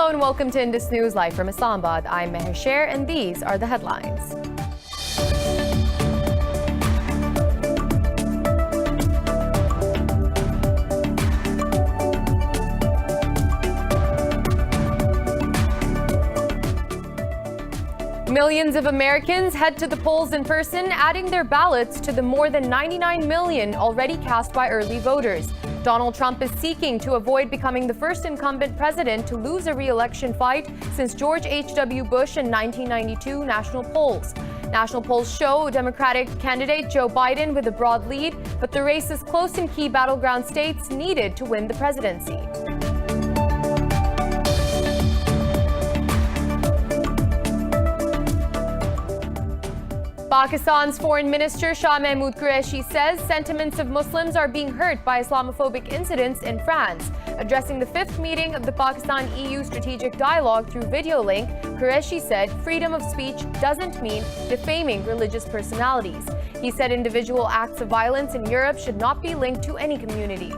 Hello and welcome to Indus News Live from Islamabad. I'm Meher Sher and these are the headlines. Millions of Americans head to the polls in person, adding their ballots to the more than 99 million already cast by early voters. Donald Trump is seeking to avoid becoming the first incumbent president to lose a re-election fight since George H.W. Bush in 1992 national polls. National polls show Democratic candidate Joe Biden with a broad lead, but the race is close in key battleground states needed to win the presidency. Pakistan's Foreign Minister Shah Mahmood Qureshi says sentiments of Muslims are being hurt by Islamophobic incidents in France. Addressing the fifth meeting of the Pakistan-EU Strategic Dialogue through video link, Qureshi said freedom of speech doesn't mean defaming religious personalities. He said individual acts of violence in Europe should not be linked to any community.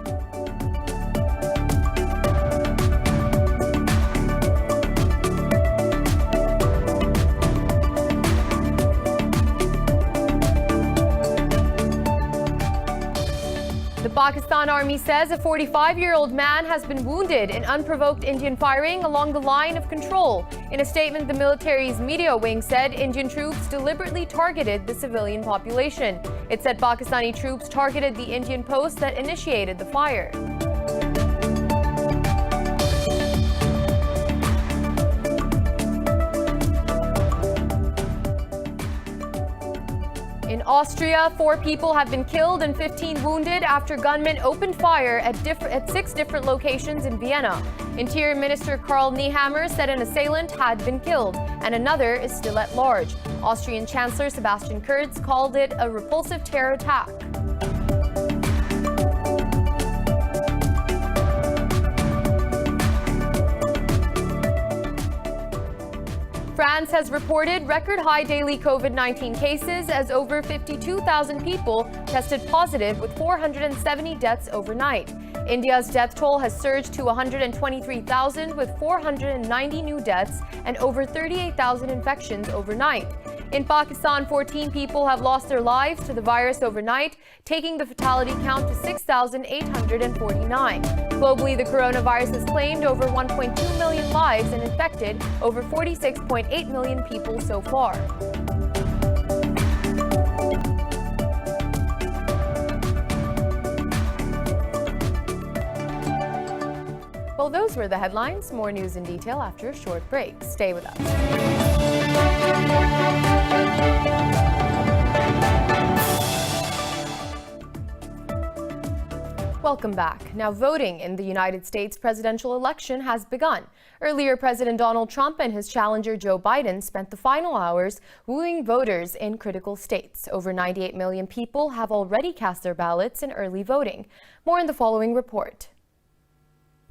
The Pakistan Army says a 45-year-old man has been wounded in unprovoked Indian firing along the line of control. In a statement, the military's media wing said Indian troops deliberately targeted the civilian population. It said Pakistani troops targeted the Indian post that initiated the fire. In Austria, 4 people have been killed and 15 wounded after gunmen opened fire at 6 different locations in Vienna. Interior Minister Karl Nehammer said an assailant had been killed and another is still at large. Austrian Chancellor Sebastian Kurz called it a repulsive terror attack. France has reported record-high daily COVID-19 cases as over 52,000 people tested positive with 470 deaths overnight. India's death toll has surged to 123,000 with 490 new deaths and over 38,000 infections overnight. In Pakistan, 14 people have lost their lives to the virus overnight, taking the fatality count to 6,849. Globally, the coronavirus has claimed over 1.2 million lives and infected over 46.8 million people so far. Well, those were the headlines. More news in detail after a short break. Stay with us. Welcome back. Now, voting in the United States presidential election has begun. Earlier, President Donald Trump and his challenger Joe Biden spent the final hours wooing voters in critical states. Over 98 million people have already cast their ballots in early voting. More in the following report.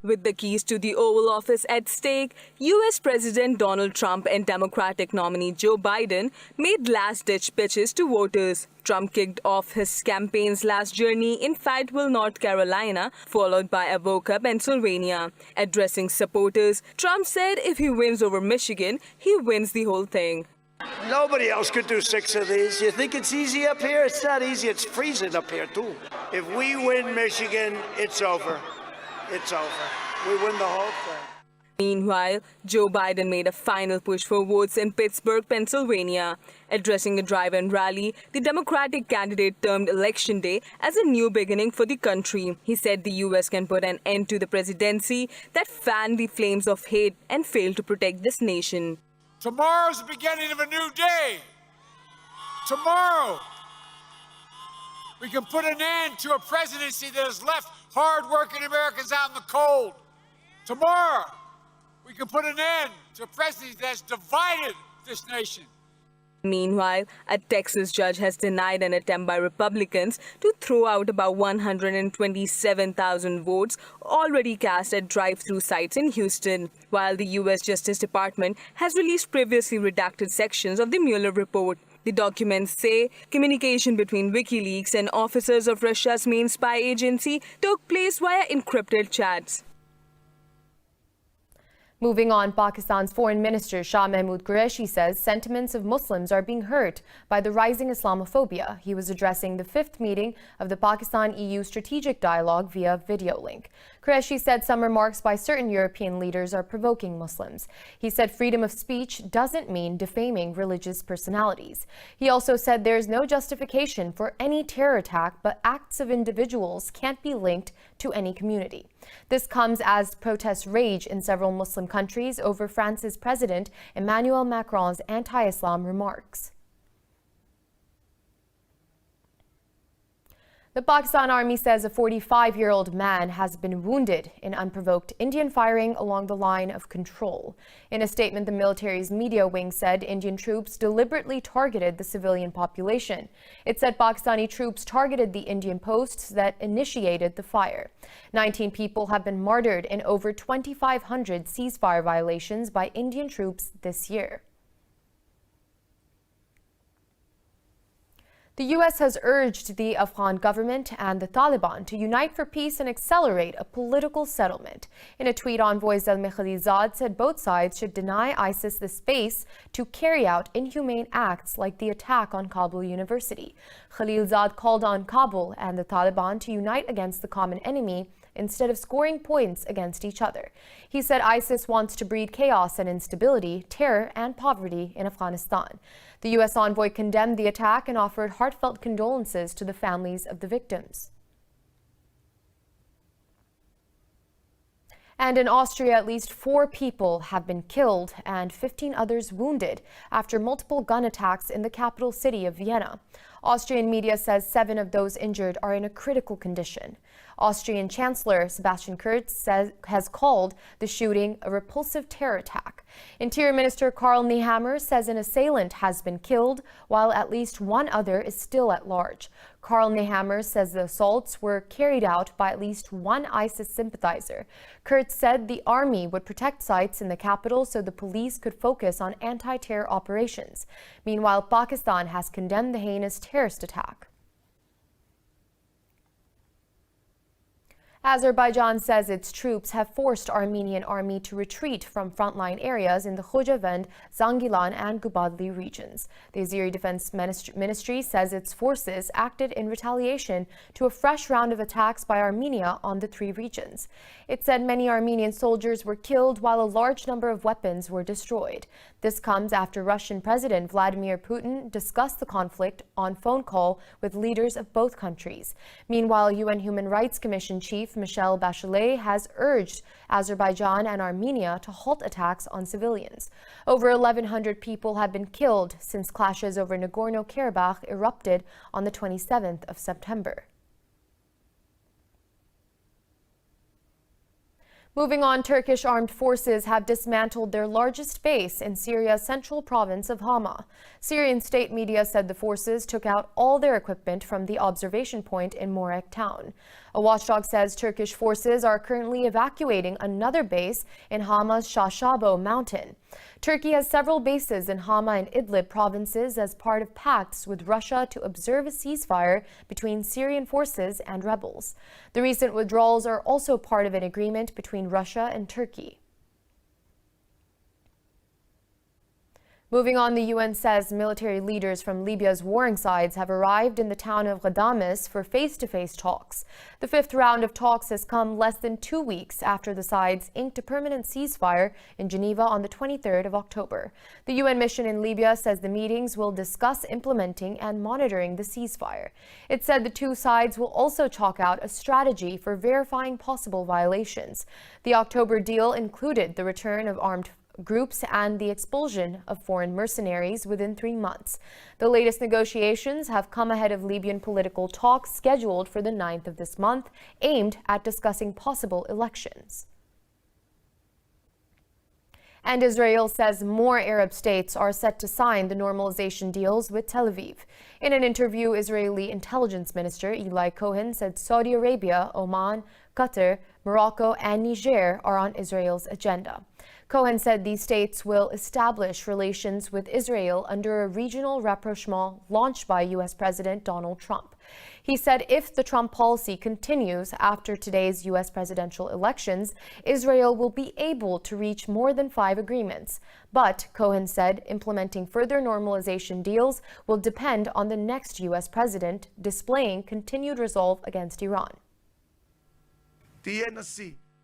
With the keys to the Oval Office at stake, U.S. President Donald Trump and Democratic nominee Joe Biden made last-ditch pitches to voters. Trump kicked off his campaign's last journey in Fayetteville, North Carolina, followed by Avoca, Pennsylvania. Addressing supporters, Trump said if he wins over Michigan, he wins the whole thing. Nobody else could do 6 of these. You think it's easy up here? It's not easy. It's freezing up here, too. If we win Michigan, it's over. It's over. We win the whole thing. Meanwhile, Joe Biden made a final push for votes in Pittsburgh, Pennsylvania. Addressing a drive-in rally, the Democratic candidate termed Election Day as a new beginning for the country. He said the U.S. can put an end to the presidency that fanned the flames of hate and failed to protect this nation. Tomorrow's the beginning of a new day. Tomorrow, we can put an end to a presidency that has left hard-working Americans out in the cold. Tomorrow, we can put an end to a presidency that has divided this nation. Meanwhile, a Texas judge has denied an attempt by Republicans to throw out about 127,000 votes already cast at drive-through sites in Houston, while the U.S. Justice Department has released previously redacted sections of the Mueller report. The documents say communication between WikiLeaks and officers of Russia's main spy agency took place via encrypted chats. Moving on, Pakistan's Foreign Minister Shah Mahmood Qureshi says sentiments of Muslims are being hurt by the rising Islamophobia. He was addressing the 5th meeting of the Pakistan-EU Strategic Dialogue via video link. Qureshi said some remarks by certain European leaders are provoking Muslims. He said freedom of speech doesn't mean defaming religious personalities. He also said there is no justification for any terror attack, but acts of individuals can't be linked to any community. This comes as protests rage in several Muslim countries over France's President Emmanuel Macron's anti-Islam remarks. The Pakistan Army says a 45-year-old man has been wounded in unprovoked Indian firing along the line of control. In a statement, the military's media wing said Indian troops deliberately targeted the civilian population. It said Pakistani troops targeted the Indian posts that initiated the fire. 19 people have been martyred in over 2,500 ceasefire violations by Indian troops this year. The U.S. has urged the Afghan government and the Taliban to unite for peace and accelerate a political settlement. In a tweet, envoy Zalmay Khalilzad said both sides should deny ISIS the space to carry out inhumane acts like the attack on Kabul University. Khalilzad called on Kabul and the Taliban to unite against the common enemy instead of scoring points against each other. He said ISIS wants to breed chaos and instability, terror and poverty in Afghanistan. The U.S. envoy condemned the attack and offered heartfelt condolences to the families of the victims. And in Austria, at least 4 people have been killed and 15 others wounded after multiple gun attacks in the capital city of Vienna. Austrian media says 7 of those injured are in a critical condition. Austrian Chancellor Sebastian Kurz has called the shooting a repulsive terror attack. Interior Minister Karl Nehammer says an assailant has been killed, while at least 1 other is still at large. Karl Nehammer says the assaults were carried out by at least 1 ISIS sympathizer. Kurz said the army would protect sites in the capital so the police could focus on anti-terror operations. Meanwhile, Pakistan has condemned the heinous terrorist attack. Azerbaijan says its troops have forced Armenian army to retreat from frontline areas in the Khojavend, Zangilan and Gubadli regions. The Azeri Defense Ministry says its forces acted in retaliation to a fresh round of attacks by Armenia on the 3 regions. It said many Armenian soldiers were killed while a large number of weapons were destroyed. This comes after Russian President Vladimir Putin discussed the conflict on phone call with leaders of both countries. Meanwhile, UN Human Rights Commission Chief Michelle Bachelet has urged Azerbaijan and Armenia to halt attacks on civilians. Over 1,100 people have been killed since clashes over Nagorno-Karabakh erupted on the 27th of September. Moving on, Turkish armed forces have dismantled their largest base in Syria's central province of Hama. Syrian state media said the forces took out all their equipment from the observation point in Morek town. A watchdog says Turkish forces are currently evacuating another base in Hama's Shashabo mountain. Turkey has several bases in Hama and Idlib provinces as part of pacts with Russia to observe a ceasefire between Syrian forces and rebels. The recent withdrawals are also part of an agreement between Russia and Turkey. Moving on, the UN says military leaders from Libya's warring sides have arrived in the town of Ghadames for face-to-face talks. The 5th round of talks has come less than 2 weeks after the sides inked a permanent ceasefire in Geneva on the 23rd of October. The UN mission in Libya says the meetings will discuss implementing and monitoring the ceasefire. It said the 2 sides will also chalk out a strategy for verifying possible violations. The October deal included the return of armed groups and the expulsion of foreign mercenaries within 3 months. The latest negotiations have come ahead of Libyan political talks scheduled for the 9th of this month, aimed at discussing possible elections. And Israel says more Arab states are set to sign the normalization deals with Tel Aviv. In an interview, Israeli intelligence minister Eli Cohen said Saudi Arabia, Oman, Qatar, Morocco and Niger are on Israel's agenda. Cohen said these states will establish relations with Israel under a regional rapprochement launched by U.S. President Donald Trump. He said if the Trump policy continues after today's U.S. presidential elections, Israel will be able to reach more than 5 agreements. But, Cohen said, implementing further normalization deals will depend on the next U.S. president displaying continued resolve against Iran.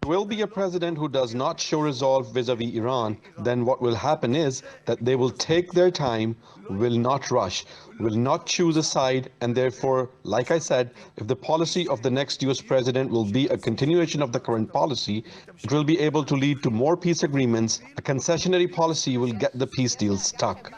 Will be a president who does not show resolve vis-a-vis Iran, then what will happen is that they will take their time, will not rush, will not choose a side, and therefore, like I said, if the policy of the next US president will be a continuation of the current policy, it will be able to lead to more peace agreements. A concessionary policy will get the peace deal stuck.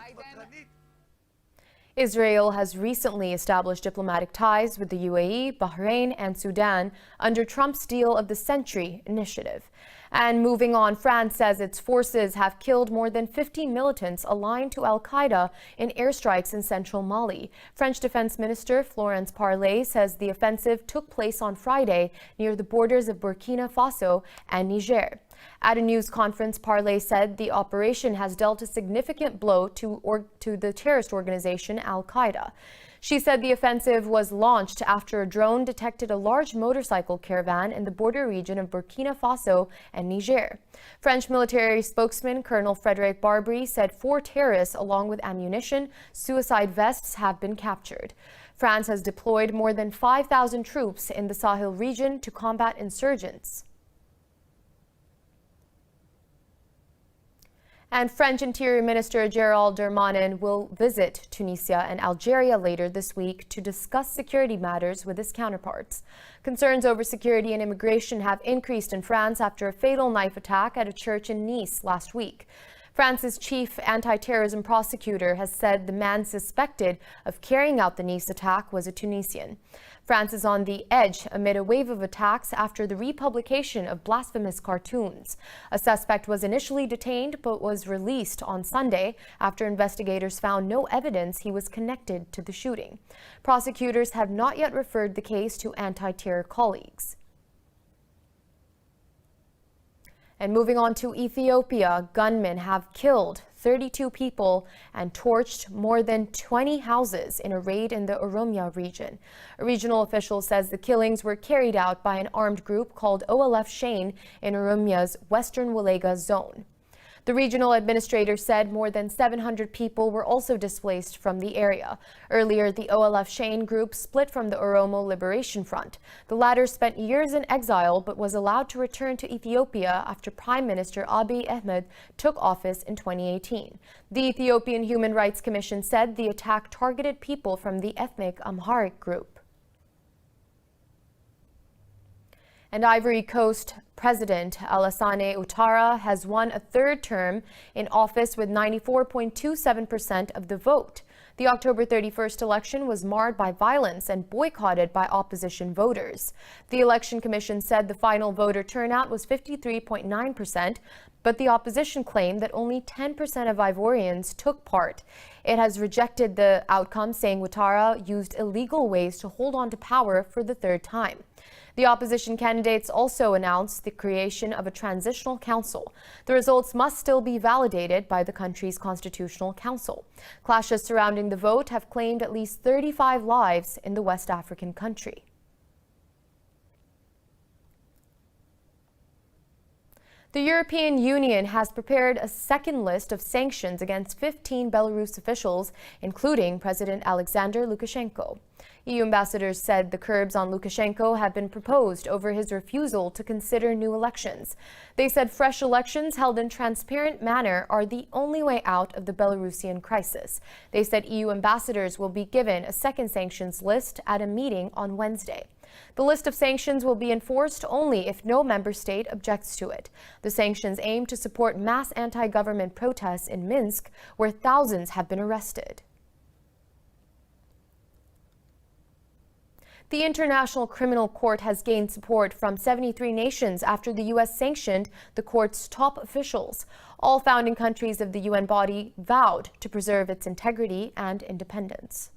Israel has recently established diplomatic ties with the UAE, Bahrain, and Sudan under Trump's Deal of the Century initiative. And moving on, France says its forces have killed more than 50 militants aligned to al-Qaeda in airstrikes in central Mali. French Defense Minister Florence Parly says the offensive took place on Friday near the borders of Burkina Faso and Niger. At a news conference, Parly said the operation has dealt a significant blow to the terrorist organization al-Qaeda. She said the offensive was launched after a drone detected a large motorcycle caravan in the border region of Burkina Faso and Niger. French military spokesman Colonel Frédéric Barbry said 4 terrorists, along with ammunition, suicide vests, have been captured. France has deployed more than 5,000 troops in the Sahel region to combat insurgents. And French Interior Minister Gérald Darmanin will visit Tunisia and Algeria later this week to discuss security matters with his counterparts. Concerns over security and immigration have increased in France after a fatal knife attack at a church in Nice last week. France's chief anti-terrorism prosecutor has said the man suspected of carrying out the Nice attack was a Tunisian. France is on the edge amid a wave of attacks after the republication of blasphemous cartoons. A suspect was initially detained but was released on Sunday after investigators found no evidence he was connected to the shooting. Prosecutors have not yet referred the case to anti-terror colleagues. And moving on to Ethiopia, gunmen have killed 32 people and torched more than 20 houses in a raid in the Oromia region. A regional official says the killings were carried out by an armed group called OLF Shane in Oromia's western Walega zone. The regional administrator said more than 700 people were also displaced from the area. Earlier, the OLF Shane group split from the Oromo Liberation Front. The latter spent years in exile but was allowed to return to Ethiopia after Prime Minister Abiy Ahmed took office in 2018. The Ethiopian Human Rights Commission said the attack targeted people from the ethnic Amharic group. And Ivory Coast President Alassane Ouattara has won a 3rd term in office with 94.27% of the vote. The October 31st election was marred by violence and boycotted by opposition voters. The Election Commission said the final voter turnout was 53.9%, but the opposition claimed that only 10% of Ivorians took part. It has rejected the outcome, saying Ouattara used illegal ways to hold on to power for the 3rd time. The opposition candidates also announced the creation of a transitional council. The results must still be validated by the country's constitutional council. Clashes surrounding the vote have claimed at least 35 lives in the West African country. The European Union has prepared a second list of sanctions against 15 Belarus officials, including President Alexander Lukashenko. EU ambassadors said the curbs on Lukashenko have been proposed over his refusal to consider new elections. They said fresh elections held in transparent manner are the only way out of the Belarusian crisis. They said EU ambassadors will be given a second sanctions list at a meeting on Wednesday. The list of sanctions will be enforced only if no member state objects to it. The sanctions aim to support mass anti-government protests in Minsk, where thousands have been arrested. The International Criminal Court has gained support from 73 nations after the U.S. sanctioned the court's top officials. All founding countries of the UN body vowed to preserve its integrity and independence.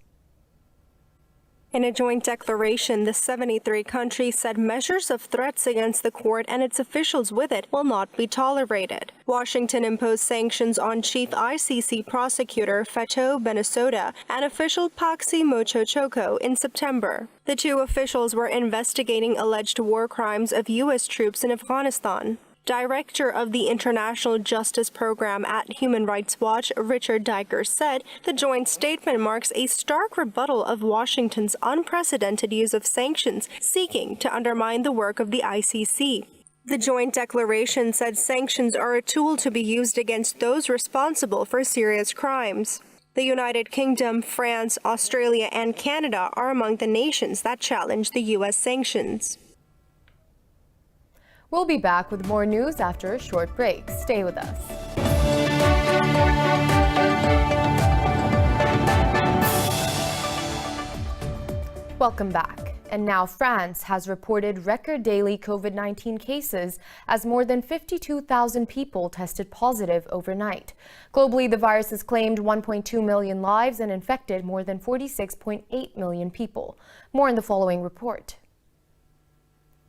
In a joint declaration, the 73 countries said measures of threats against the court and its officials with it will not be tolerated. Washington imposed sanctions on Chief ICC Prosecutor Fatou Bensouda and official Paxi Mochochoko in September. The two officials were investigating alleged war crimes of U.S. troops in Afghanistan. Director of the International Justice Program at Human Rights Watch, Richard Diker, said the joint statement marks a stark rebuttal of Washington's unprecedented use of sanctions, seeking to undermine the work of the ICC. The joint declaration said sanctions are a tool to be used against those responsible for serious crimes. The United Kingdom, France, Australia, and Canada are among the nations that challenge the U.S. sanctions. We'll be back with more news after a short break. Stay with us. Welcome back. And now France has reported record daily COVID-19 cases as more than 52,000 people tested positive overnight. Globally, the virus has claimed 1.2 million lives and infected more than 46.8 million people. More in the following report.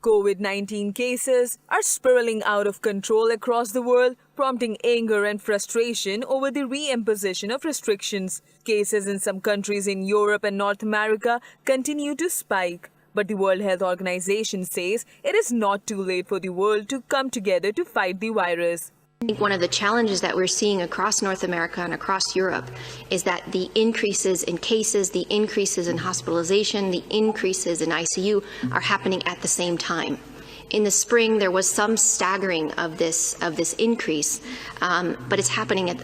COVID-19 cases are spiraling out of control across the world, prompting anger and frustration over the re-imposition of restrictions. Cases in some countries in Europe and North America continue to spike. But the World Health Organization says it is not too late for the world to come together to fight the virus. I think one of the challenges that we're seeing across North America and across Europe is that the increases in cases, the increases in hospitalization, the increases in ICU are happening at the same time. In the spring, there was some staggering of this increase, but it's happening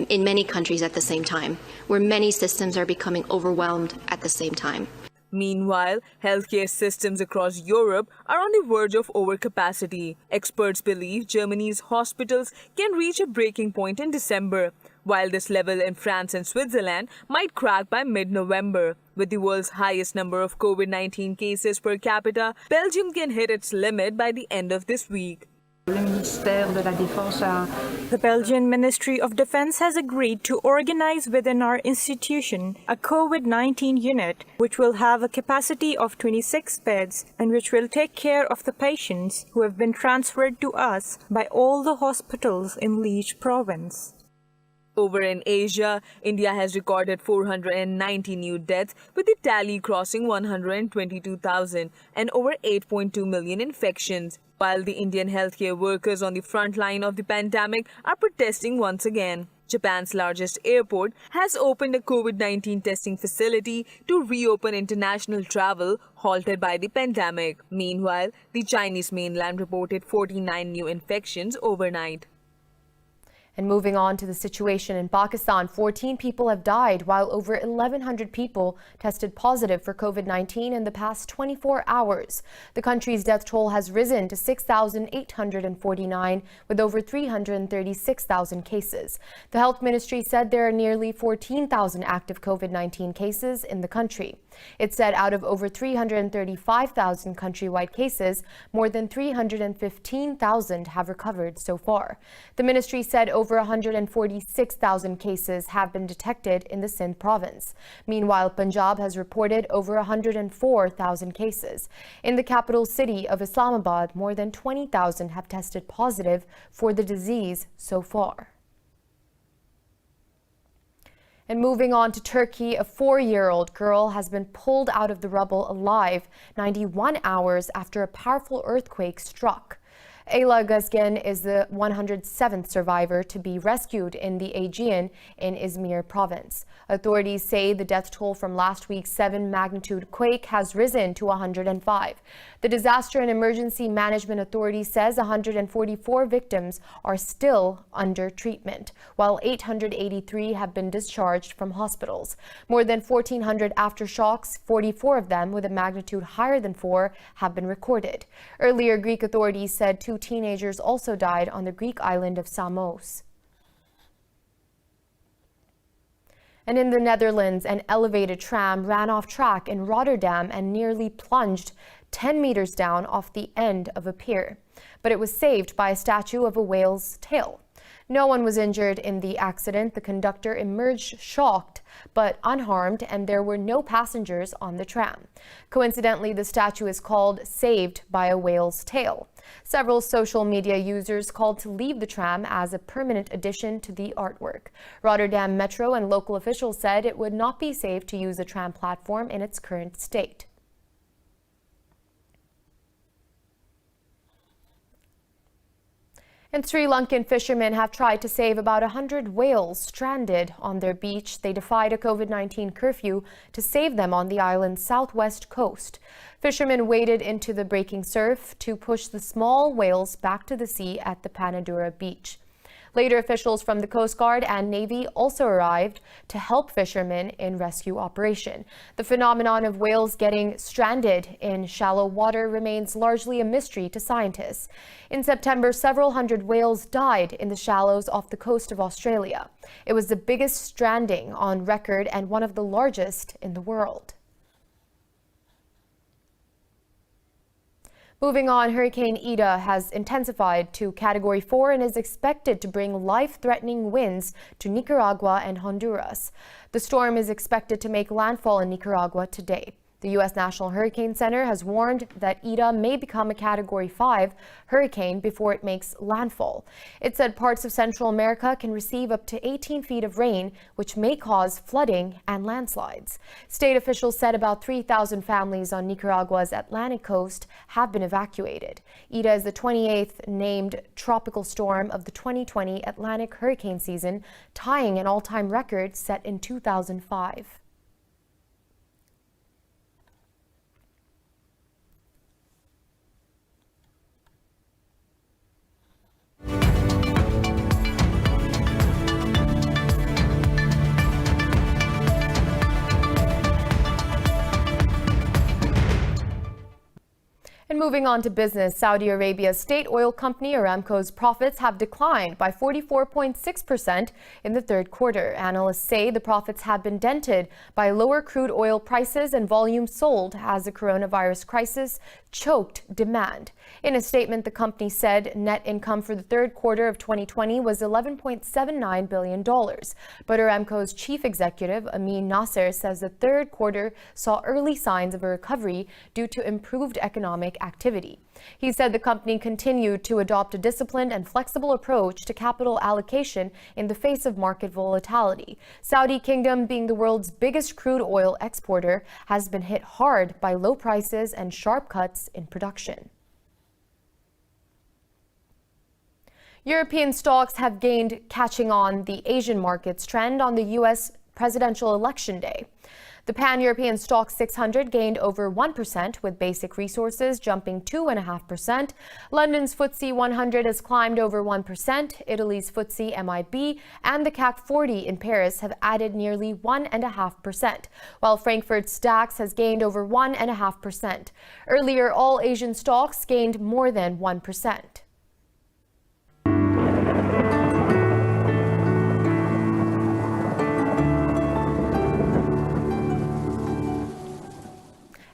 in many countries at the same time, where many systems are becoming overwhelmed at the same time. Meanwhile, healthcare systems across Europe are on the verge of overcapacity. Experts believe Germany's hospitals can reach a breaking point in December, while this level in France and Switzerland might crack by mid-November. With the world's highest number of COVID-19 cases per capita, Belgium can hit its limit by the end of this week. The Belgian Ministry of Defense has agreed to organize within our institution a COVID-19 unit which will have a capacity of 26 beds and which will take care of the patients who have been transferred to us by all the hospitals in Liège province. Over in Asia, India has recorded 490 new deaths, with the tally crossing 122,000 and over 8.2 million infections, while the Indian healthcare workers on the front line of the pandemic are protesting once again. Japan's largest airport has opened a COVID-19 testing facility to reopen international travel halted by the pandemic. Meanwhile, the Chinese mainland reported 49 new infections overnight. And moving on to the situation in Pakistan, 14 people have died while over 1,100 people tested positive for COVID-19 in the past 24 hours. The country's death toll has risen to 6,849 with over 336,000 cases. The health ministry said there are nearly 14,000 active COVID-19 cases in the country. It said out of over 335,000 countrywide cases, more than 315,000 have recovered so far. The ministry said over 146,000 cases have been detected in the Sindh province. Meanwhile, Punjab has reported over 104,000 cases. In the capital city of Islamabad, more than 20,000 have tested positive for the disease so far. And moving on to Turkey, a 4-year-old girl has been pulled out of the rubble alive 91 hours after a powerful earthquake struck. Ayla Gazgen is the 107th survivor to be rescued in the Aegean in Izmir province. Authorities say the death toll from last week's 7-magnitude quake has risen to 105. The Disaster and Emergency Management Authority says 144 victims are still under treatment, while 883 have been discharged from hospitals. More than 1,400 aftershocks, 44 of them with a magnitude higher than 4, have been recorded. Earlier, Greek authorities said 2 teenagers also died on the Greek island of Samos. And in the Netherlands, an elevated tram ran off track in Rotterdam and nearly plunged 10 meters down off the end of a pier. But it was saved by a statue of a whale's tail. No one was injured in the accident. The conductor emerged shocked but unharmed, and there were no passengers on the tram. Coincidentally, the statue is called "Saved by a Whale's Tail." Several social media users called to leave the tram as a permanent addition to the artwork. Rotterdam Metro and local officials said it would not be safe to use the tram platform in its current state. And Sri Lankan fishermen have tried to save about 100 whales stranded on their beach. They defied a COVID-19 curfew to save them on the island's southwest coast. Fishermen waded into the breaking surf to push the small whales back to the sea at the Panadura beach. Later, officials from the Coast Guard and Navy also arrived to help fishermen in rescue operation. The phenomenon of whales getting stranded in shallow water remains largely a mystery to scientists. In September, several hundred whales died in the shallows off the coast of Australia. It was the biggest stranding on record and one of the largest in the world. Moving on, Hurricane Ida has intensified to Category 4 and is expected to bring life-threatening winds to Nicaragua and Honduras. The storm is expected to make landfall in Nicaragua today. The U.S. National Hurricane Center has warned that Ida may become a Category 5 hurricane before it makes landfall. It said parts of Central America can receive up to 18 feet of rain, which may cause flooding and landslides. State officials said about 3,000 families on Nicaragua's Atlantic coast have been evacuated. Ida is the 28th named tropical storm of the 2020 Atlantic hurricane season, tying an all-time record set in 2005. And moving on to business, Saudi Arabia's state oil company Aramco's profits have declined by 44.6% in the third quarter. Analysts say the profits have been dented by lower crude oil prices and volume sold as the coronavirus crisis choked demand. In a statement, the company said net income for the third quarter of 2020 was $11.79 billion. But Aramco's chief executive, Amin Nasser, says the third quarter saw early signs of a recovery due to improved economic activity. He said the company continued to adopt a disciplined and flexible approach to capital allocation in the face of market volatility. Saudi Kingdom, being the world's biggest crude oil exporter, has been hit hard by low prices and sharp cuts in production. European stocks have gained, catching on the Asian markets trend on the U.S. presidential election day. The Pan-European Stock 600 gained over 1%, with basic resources jumping 2.5%. London's FTSE 100 has climbed over 1%. Italy's FTSE MIB and the CAC 40 in Paris have added nearly 1.5%, while Frankfurt's DAX has gained over 1.5%. Earlier, all Asian stocks gained more than 1%.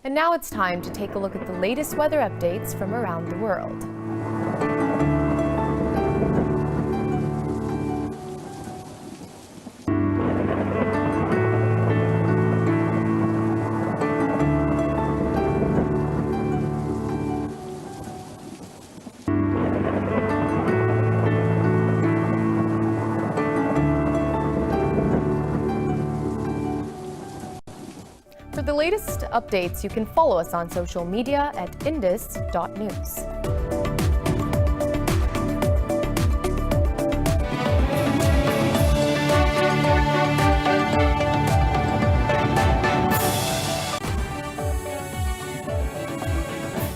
And now it's time to take a look at the latest weather updates from around the world. For the latest updates, you can follow us on social media at indus.news.